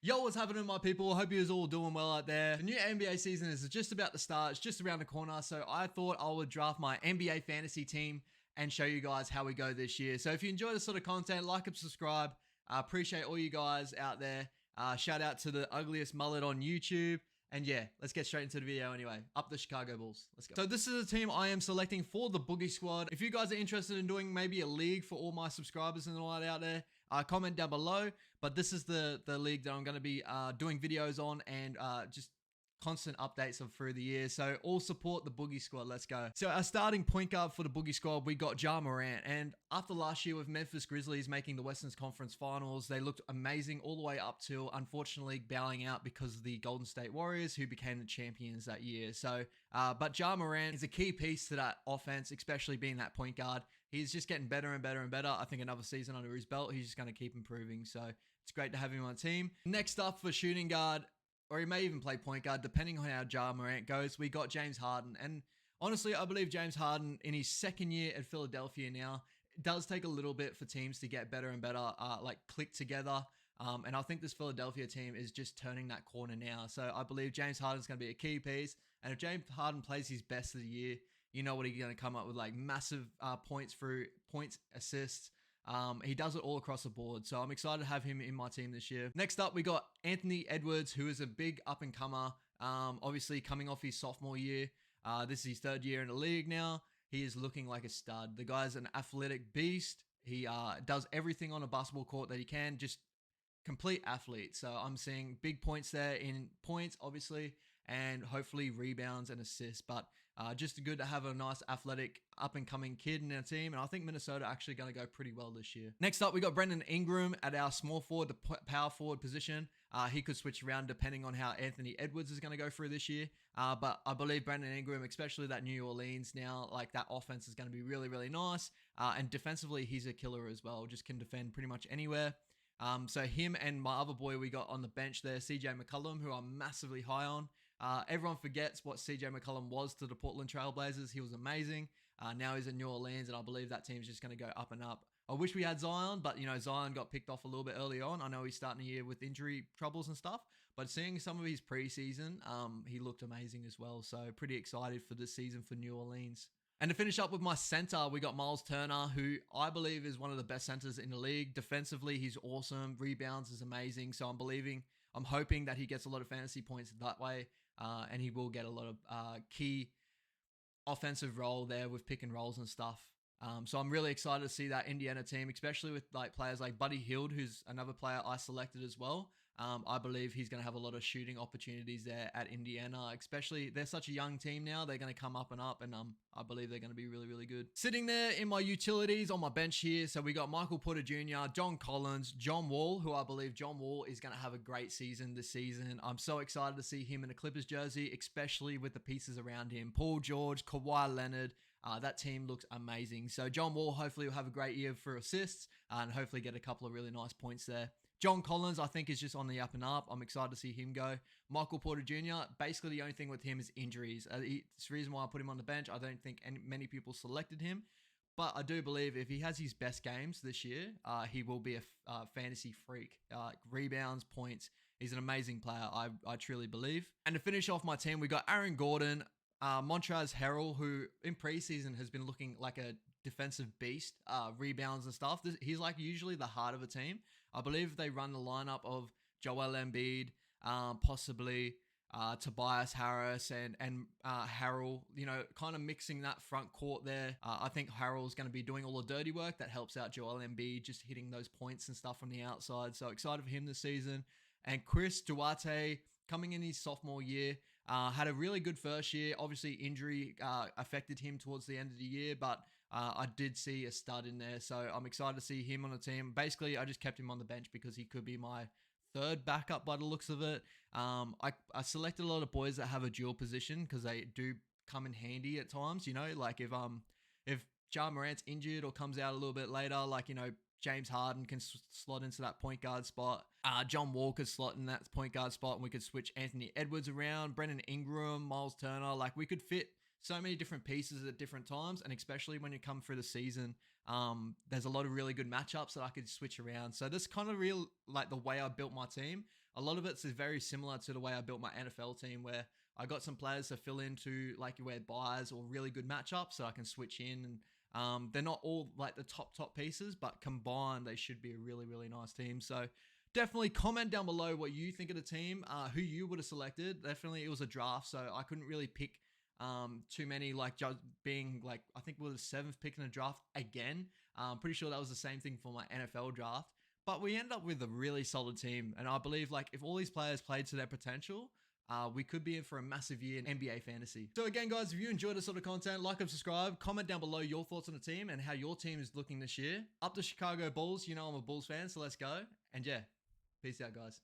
Yo, what's happening, my people? Hope you all doing well out there. The new NBA season is just about to start. It's just around the corner. So I thought I would draft my NBA fantasy team and show you guys how we go this year. So if you enjoy this sort of content, like and subscribe. I appreciate all you guys out there. Shout out to the ugliest mullet on YouTube. And yeah, let's get straight into the video anyway. Up the Chicago Bulls. Let's go. So this is a team I am selecting for the Boogie Squad. If you guys are interested in doing maybe a league for all my subscribers and all that out there, comment down below. But this is the league that I'm going to be doing videos on and just constant updates of through the year. So all support the Boogie Squad. Let's go. So our starting point guard for the Boogie Squad, we got Ja Morant. And after last year with Memphis Grizzlies making the Western Conference Finals, they looked amazing all the way up till unfortunately bowing out because of the Golden State Warriors, who became the champions that year. So, but Ja Morant is a key piece to that offense, especially being that point guard. He's just getting better and better and better. I think another season under his belt, he's just going to keep improving. So it's great to have him on the team. Next up for shooting guard, or he may even play point guard, depending on how Ja Morant goes, we got James Harden. And honestly, I believe James Harden, in his second year at Philadelphia now, it does take a little bit for teams to get better and better, like click together. And I think this Philadelphia team is just turning that corner now. So I believe James Harden's going to be a key piece. And if James Harden plays his best of the year, you know what he's going to come up with, like massive points, assists. He does it all across the board. So I'm excited to have him in my team this year. Next up, we got Anthony Edwards, who is a big up and comer. Obviously coming off his sophomore year. This is his third year in the league now. He is looking like a stud. The guy's an athletic beast. He does everything on a basketball court that he can. Just complete athlete. So I'm seeing big points there in points, obviously, and hopefully rebounds and assists. But just good to have a nice athletic up and coming kid in our team. And I think Minnesota actually going to go pretty well this year. Next up, we got Brandon Ingram at our small forward, the power forward position. He could switch around depending on how Anthony Edwards is going to go through this year. But I believe Brandon Ingram, especially that New Orleans now, like that offense is going to be really, really nice. And defensively, he's a killer as well. Just can defend pretty much anywhere. So him and my other boy we got on the bench there, CJ McCollum, who I'm massively high on. Everyone forgets what CJ McCollum was to the Portland Trailblazers. He was amazing. Now he's in New Orleans, and I believe that team's just going to go up and up. I wish we had Zion, but, you know, Zion got picked off a little bit early on. I know he's starting the year with injury troubles and stuff, but seeing some of his preseason, he looked amazing as well. So pretty excited for this season for New Orleans. And to finish up with my center, we got Miles Turner, who I believe is one of the best centers in the league. Defensively, he's awesome. Rebounds is amazing. So I'm hoping that he gets a lot of fantasy points that way. And he will get a lot of key offensive role there with pick and rolls and stuff. So I'm really excited to see that Indiana team, especially with like players like Buddy Hield, who's another player I selected as well. I believe he's going to have a lot of shooting opportunities there at Indiana, especially they're such a young team now. They're going to come up and up, and I believe they're going to be really, really good. Sitting there in my utilities on my bench here, so we got Michael Porter Jr., John Collins, John Wall, who I believe John Wall is going to have a great season this season. I'm so excited to see him in a Clippers jersey, especially with the pieces around him. Paul George, Kawhi Leonard. That team looks amazing. So John Wall hopefully will have a great year for assists and hopefully get a couple of really nice points there. John Collins, I think, is just on the up and up. I'm excited to see him go. Michael Porter Jr., basically the only thing with him is injuries. It's the reason why I put him on the bench. I don't think many people selected him. But I do believe if he has his best games this year, he will be a fantasy freak. Rebounds, points. He's an amazing player, I truly believe. And to finish off my team, we got Aaron Gordon, Montrezl Harrell, who in preseason has been looking like a defensive beast, rebounds and stuff. He's like usually the heart of a team. I believe they run the lineup of Joel Embiid, possibly Tobias Harris and Harrell, you know, kind of mixing that front court there. I think Harrell's going to be doing all the dirty work that helps out Joel Embiid, just hitting those points and stuff from the outside. So excited for him this season. And Chris Duarte, coming in his sophomore year, had a really good first year. Obviously, injury affected him towards the end of the year, but I did see a stud in there. So I'm excited to see him on the team. Basically, I just kept him on the bench because he could be my third backup by the looks of it. I selected a lot of boys that have a dual position because they do come in handy at times. You know, like if Ja Morant's injured or comes out a little bit later, like, you know, James Harden can slot into that point guard spot. John Wall could slot in that point guard spot, and we could switch Anthony Edwards around, Brandon Ingram, Miles Turner. Like, we could fit so many different pieces at different times, and especially when you come through the season, there's a lot of really good matchups that I could switch around. So this kind of like the way I built my team a lot of it's very similar to the way I built my NFL team, where I got some players to fill into like where buys or really good matchups, so I can switch in. And they're not all like the top pieces, but combined they should be a really nice team. So definitely comment down below what you think of the team, who you would have selected. Definitely, it was a draft, so I couldn't really pick too many, like just being like, I think we were the 7th pick in the draft again. I'm pretty sure that was the same thing for my NFL draft. But we end up with a really solid team. And I believe like if all these players played to their potential, we could be in for a massive year in NBA fantasy. So again, guys, if you enjoy this sort of content, like and subscribe, comment down below your thoughts on the team and how your team is looking this year. Up the Chicago Bulls, you know I'm a Bulls fan, so let's go. And yeah, peace out, guys.